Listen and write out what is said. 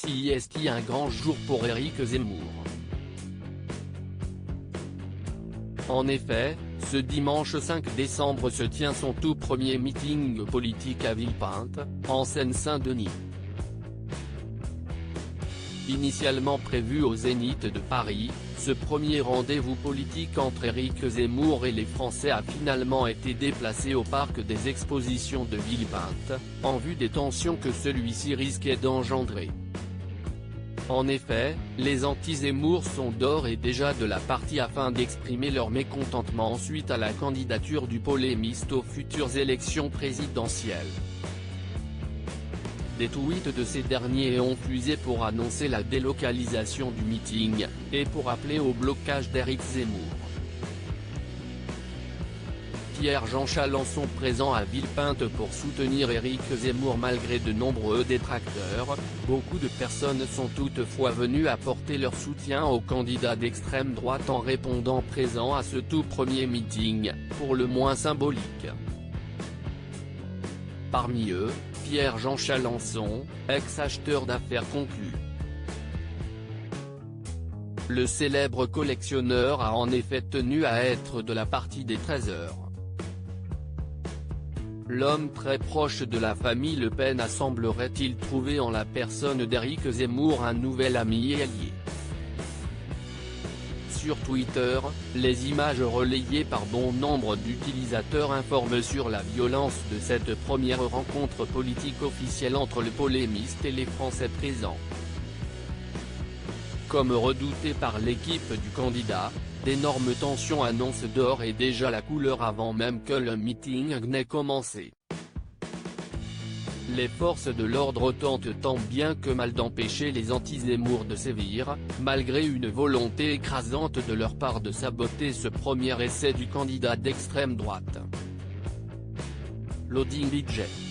C'est un grand jour pour Éric Zemmour. En effet, ce dimanche 5 décembre se tient son tout premier meeting politique à Villepinte, en Seine-Saint-Denis. Initialement prévu au Zénith de Paris, ce premier rendez-vous politique entre Éric Zemmour et les Français a finalement été déplacé au parc des expositions de Villepinte, en vue des tensions que celui-ci risquait d'engendrer. En effet, les anti-Zemmour sont d'ores et déjà de la partie afin d'exprimer leur mécontentement suite à la candidature du polémiste aux futures élections présidentielles. Des tweets de ces derniers ont fusé pour annoncer la délocalisation du meeting, et pour appeler au blocage d'Éric Zemmour. Pierre-Jean Chalancon présent à Villepinte pour soutenir Éric Zemmour malgré de nombreux détracteurs, beaucoup de personnes sont toutefois venues apporter leur soutien au candidat d'extrême droite en répondant présent à ce tout premier meeting, pour le moins symbolique. Parmi eux, Pierre-Jean Chalancon, ex-acheteur d'affaires conclu. Le célèbre collectionneur a en effet tenu à être de la partie des trésors. L'homme très proche de la famille Le Pen semblerait-il trouver en la personne d'Éric Zemmour un nouvel ami et allié. Sur Twitter, les images relayées par bon nombre d'utilisateurs informent sur la violence de cette première rencontre politique officielle entre le polémiste et les Français présents. Comme redouté par l'équipe du candidat, d'énormes tensions annoncent d'ores et déjà la couleur avant même que le meeting n'ait commencé. Les forces de l'ordre tentent tant bien que mal d'empêcher les anti-Zemmour de sévir, malgré une volonté écrasante de leur part de saboter ce premier essai du candidat d'extrême droite. Loading budget.